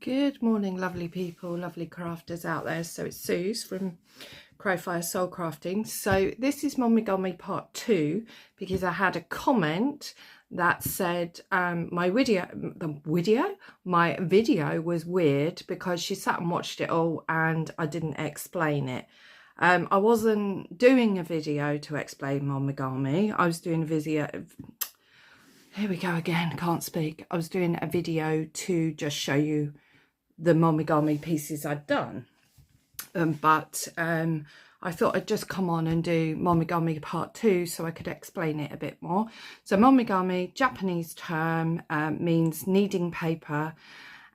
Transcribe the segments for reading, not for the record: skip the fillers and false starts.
Good morning, lovely people, lovely crafters out there. So it's Suze from Crowfire Soul Crafting. So this is momigami part 2 because I had a comment that said my video was weird because she sat and watched it all and I didn't explain it. I wasn't doing a video to explain momigami. I was doing a video. Here we go again, can't speak. I was doing a video to just show you the momigami pieces I'd done. But I thought I'd just come on and do momigami part 2 so I could explain it a bit more. So momigami, Japanese term, means kneading paper,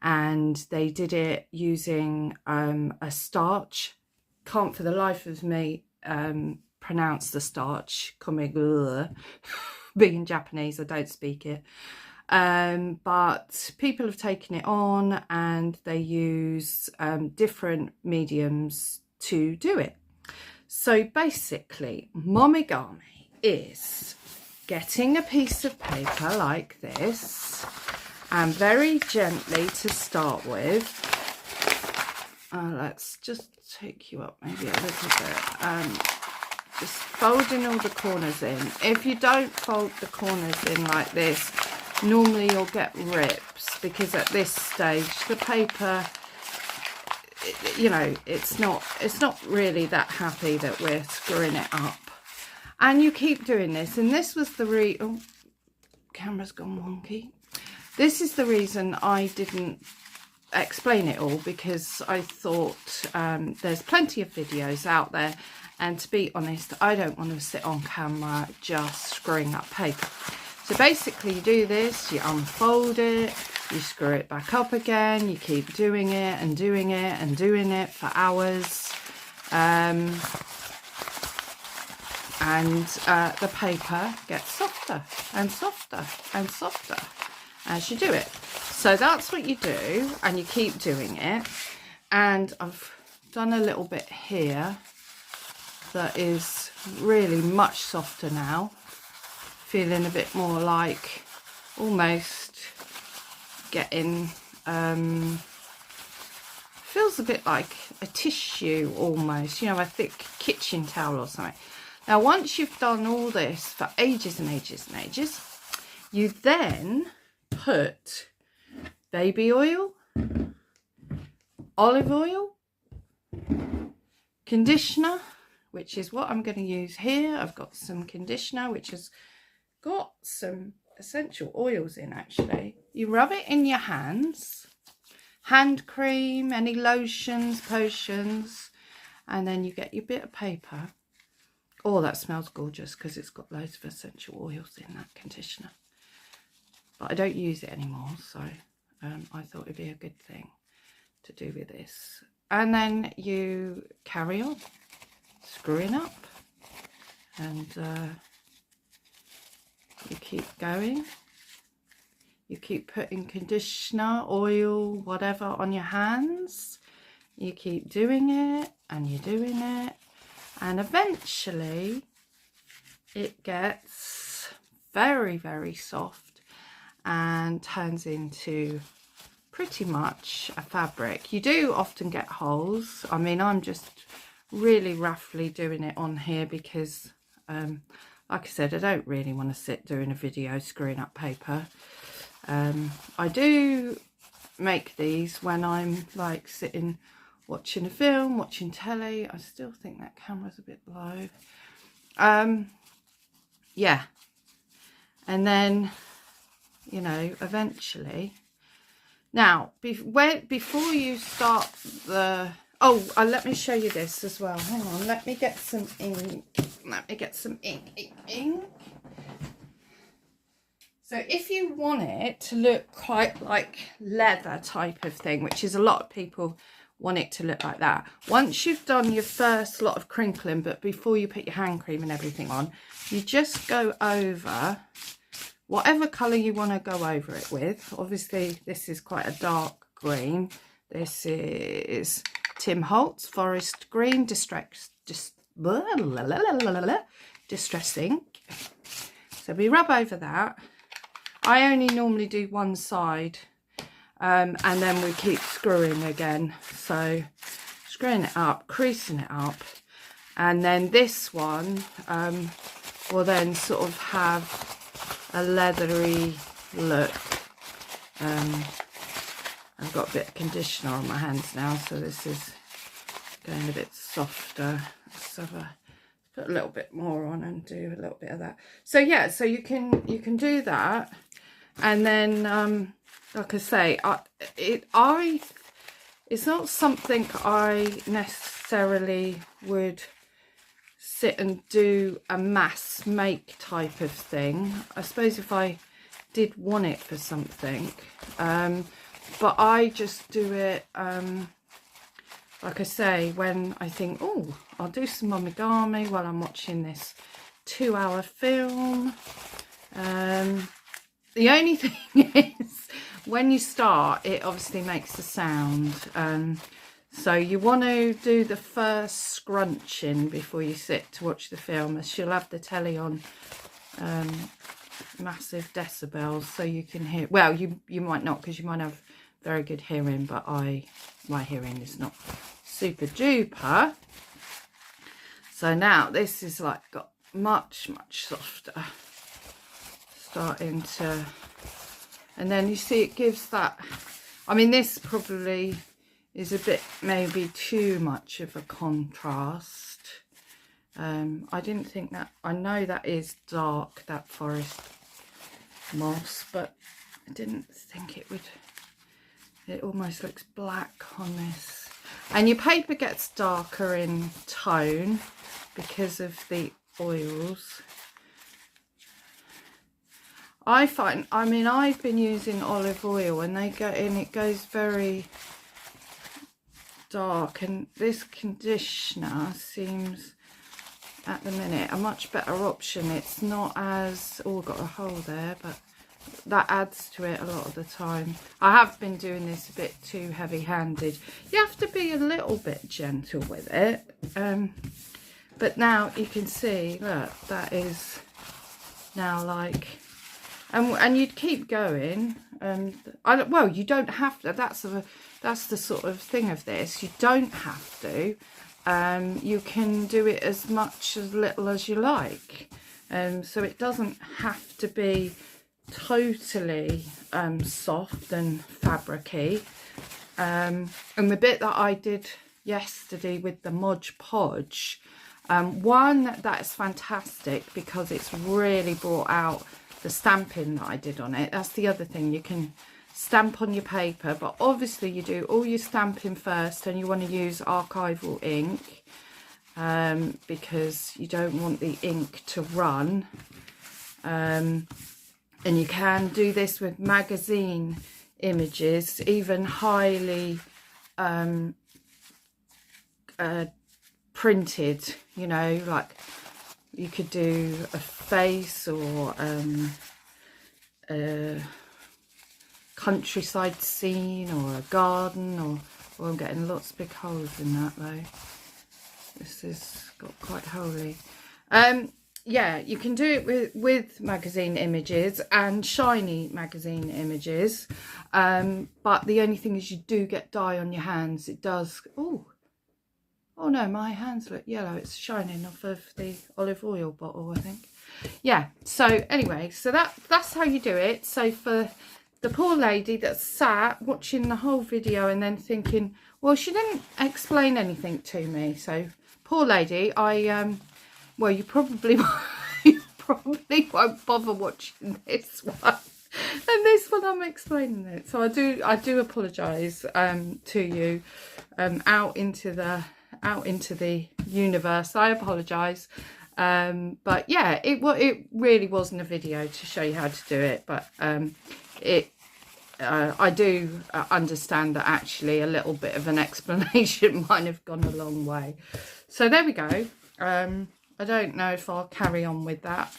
and they did it using a starch. Can't for the life of me pronounce the starch. Being Japanese, I don't speak it. But people have taken it on and they use different mediums to do it. So basically, momigami is getting a piece of paper like this and very gently to start with. Let's just take you up maybe a little bit. Just folding all the corners in. If you don't fold the corners in like this, normally you'll get rips because at this stage the paper, you know, it's not really that happy that we're screwing it up. And you keep doing this, and this was the oh, camera's gone wonky. This is the reason I didn't explain it all, because I thought there's plenty of videos out there, and to be honest, I don't want to sit on camera just screwing up paper. So basically you do this, you unfold it, you screw it back up again, you keep doing it and doing it and doing it for hours. The paper gets softer and softer and softer as you do it. So that's what you do, and you keep doing it. And I've done a little bit here that is really much softer now. Feeling a bit more like almost getting, feels a bit like a tissue almost, you know, a thick kitchen towel or something. Now, once you've done all this for ages and ages and ages, you then put baby oil, olive oil, conditioner, which is what I'm going to use here. I've got some conditioner, which has got some essential oils in actually. You rub it in your hands, hand cream, any lotions, potions, and then you get your bit of paper. Oh, that smells gorgeous because it's got loads of essential oils in that conditioner. But I don't use it anymore, so I thought it'd be a good thing to do with this. And then you carry on screwing up, and you keep going. You keep putting conditioner, oil, whatever on your hands. You keep doing it and you're doing it, and eventually it gets very, very soft and turns into pretty much a fabric. You do often get holes. I mean, I'm just really roughly doing it on here because like I said, I don't really want to sit doing a video screwing up paper. I do make these when I'm like sitting watching a film, watching telly. I still think that camera's a bit low. Yeah, and then, you know, eventually. Now, before you start the... Oh, let me show you this as well. Hang on, let me get some ink. Let me get some ink. So if you want it to look quite like leather type of thing, which is a lot of people want it to look like that. Once you've done your first lot of crinkling, but before you put your hand cream and everything on, you just go over whatever colour you want to go over it with. Obviously, this is quite a dark green. This is Tim Holtz Forest Green Distress ink. So we rub over that. I only normally do one side and then we keep screwing again. So screwing it up, creasing it up, and then this one will then sort of have a leathery look. I've got a bit of conditioner on my hands now, so this is going a bit softer. So put a little bit more on and do a little bit of that. So yeah, so you can do that, and then like I say, it's not something I necessarily would sit and do a mass make type of thing. I suppose if I did want it for something, but I just do it like I say, when I think, oh, I'll do some momigami while I'm watching this 2-hour film. The only thing is, when you start, it obviously makes a sound. So you want to do the first scrunching before you sit to watch the film, as she'll have the telly on massive decibels, so you can hear. Well, you might not, because you might have very good hearing, but my hearing is not super duper. So now this is like got much softer, starting to, and then you see it gives that, I mean, this probably is a bit maybe too much of a contrast. I didn't think that, I know that is dark, that forest moss, but I didn't think it would. It almost looks black on this, and your paper gets darker in tone because of the oils. I find, I mean, I've been using olive oil, and they go in, it goes very dark, and this conditioner seems at the minute a much better option. It's not as, oh, got a hole there, but that adds to it a lot of the time. I have been doing this a bit too heavy-handed. You have to be a little bit gentle with it, but now you can see, look, that is now like, and you'd keep going. Well, you don't have to. That's the sort of thing of this. You don't have to. You can do it as much, as little as you like. So it doesn't have to be totally soft and fabricy. And the bit that I did yesterday with the Mod Podge, one, that's fantastic because it's really brought out the stamping that I did on it. That's the other thing, you can stamp on your paper, but obviously you do all your stamping first, and you want to use archival ink because you don't want the ink to run. And you can do this with magazine images, even highly printed, you know, like you could do a face or a countryside scene or a garden, or I'm getting lots of big holes in that though. This has got quite holy. Yeah, you can do it with magazine images and shiny magazine images, but the only thing is you do get dye on your hands. It does. Oh no, my hands look yellow. It's shining off of the olive oil bottle, I think. Yeah, so anyway, so that's how you do it. So for the poor lady that sat watching the whole video and then thinking, well, she didn't explain anything to me. So poor lady, well, you probably won't bother watching this one. And this one I'm explaining it. So I do apologise to you out into the universe. I apologise. But yeah, it really wasn't a video to show you how to do it, but I do understand that actually a little bit of an explanation might have gone a long way. So there we go. I don't know if I'll carry on with that.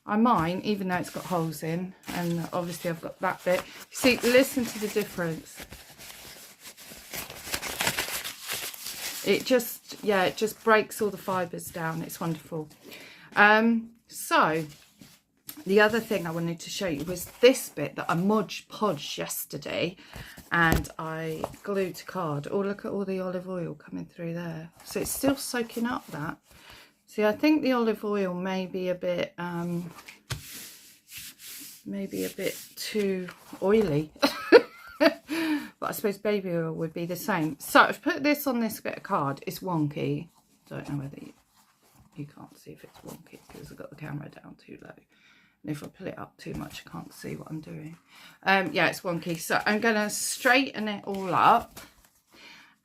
I might, even though it's got holes in, and obviously I've got that bit. See, listen to the difference. It just breaks all the fibres down. It's wonderful. So the other thing I wanted to show you was this bit that I Mod Podged yesterday. and I glued to card. Oh, look at all the olive oil coming through there. So it's still soaking up that. See, I think the olive oil may be a bit too oily. But I suppose baby oil would be the same. So I've put this on this bit of card. It's wonky. Don't know whether you can't see if it's wonky because I've got the camera down too low. And if I pull it up too much, I can't see what I'm doing. Yeah, it's wonky. So I'm going to straighten it all up.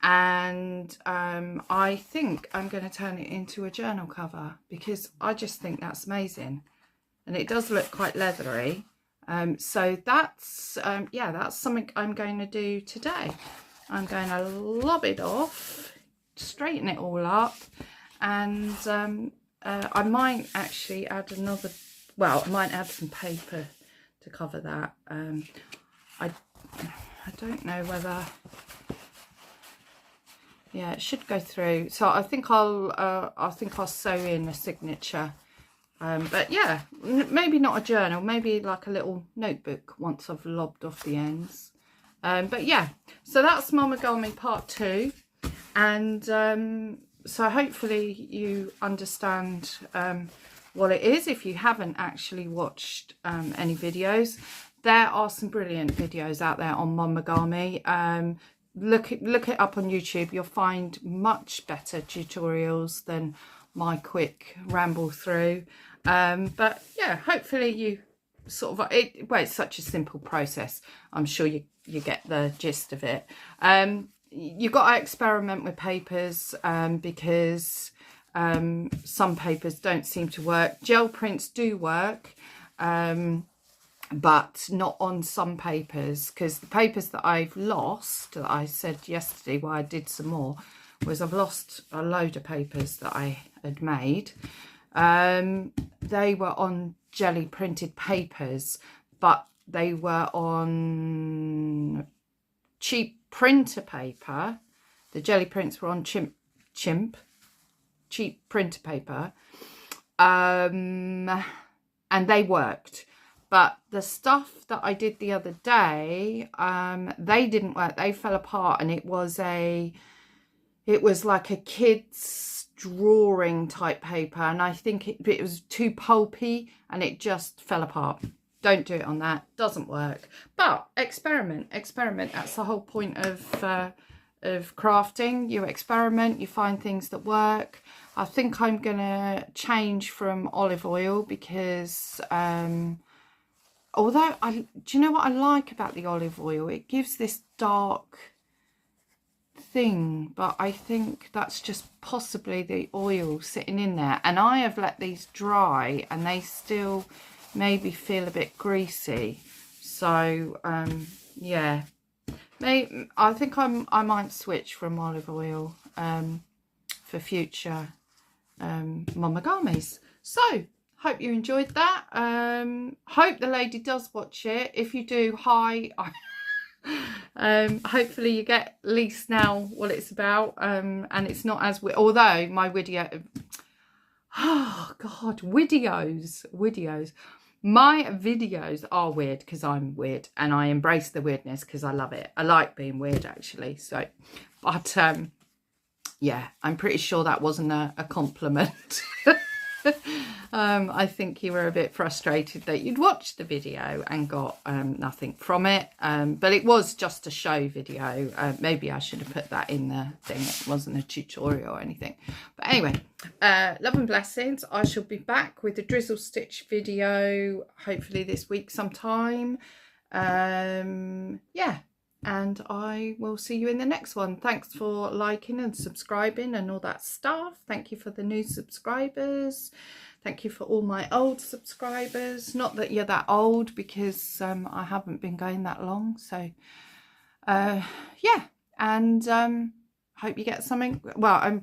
And I think I'm going to turn it into a journal cover because I just think that's amazing. And it does look quite leathery. So that's, yeah, that's something I'm going to do today. I'm going to lob it off, straighten it all up, and I might actually add another, well, I might add some paper to cover that. I don't know whether, yeah, it should go through. So I think I'll sew in a signature. But yeah, maybe not a journal, maybe like a little notebook once I've lobbed off the ends. But yeah, so that's momigami part 2. And so hopefully you understand what it is if you haven't actually watched any videos. There are some brilliant videos out there on momigami. Look it up on YouTube. You'll find much better tutorials than my quick ramble through. But yeah, hopefully you sort of, well, it's such a simple process. I'm sure you get the gist of it. You've got to experiment with papers because some papers don't seem to work. Gel prints do work, but not on some papers, because the papers that I've lost, that I said yesterday why I did some more, was I've lost a load of papers that I had made. They were on jelly printed papers, but they were on cheap printer paper. The jelly prints were on cheap printer paper, and they worked. But the stuff that I did the other day, they didn't work. They fell apart, and it was like a kid's drawing type paper, and I think it was too pulpy and it just fell apart. Don't do it on that, doesn't work. But experiment. That's the whole point of crafting. You experiment, you find things that work. I think I'm gonna change from olive oil because although do you know what I like about the olive oil? It gives this dark thing, but I think that's just possibly the oil sitting in there, and I have let these dry and they still maybe feel a bit greasy. So yeah, I think I might switch from olive oil for future momigamis. So hope you enjoyed that. Hope the lady does watch it. If you do, hi. Hopefully you get at least now what it's about, and it's not as although my video, oh god, videos, my videos are weird because I'm weird, and I embrace the weirdness because I love it. I like being weird, actually. So but yeah, I'm pretty sure that wasn't a compliment. I think you were a bit frustrated that you'd watched the video and got nothing from it, but it was just a show video. Maybe I should have put that in the thing. It wasn't a tutorial or anything. But anyway, love and blessings. I shall be back with a drizzle stitch video hopefully this week sometime. Yeah, and I will see you in the next one. Thanks for liking and subscribing and all that stuff. Thank you for the new subscribers. Thank you for all my old subscribers. Not that you're that old, because I haven't been going that long. So yeah, and hope you get something. Well,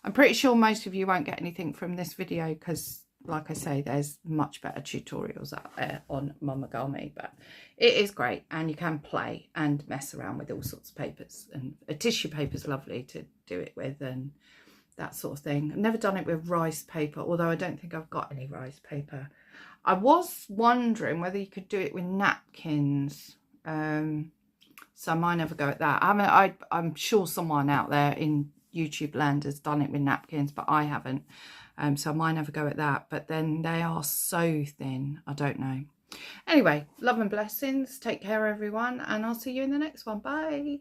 I'm pretty sure most of you won't get anything from this video because, like I say, there's much better tutorials out there on momigami, but it is great, and you can play and mess around with all sorts of papers, and a tissue paper is lovely to do it with and that sort of thing. I've never done it with rice paper, although I don't think I've got any rice paper. I was wondering whether you could do it with napkins. So mine never go at that. I'm sure someone out there in YouTube land has done it with napkins, but I haven't. So mine never go at that. But then they are so thin. I don't know. Anyway, love and blessings. Take care, everyone. And I'll see you in the next one. Bye.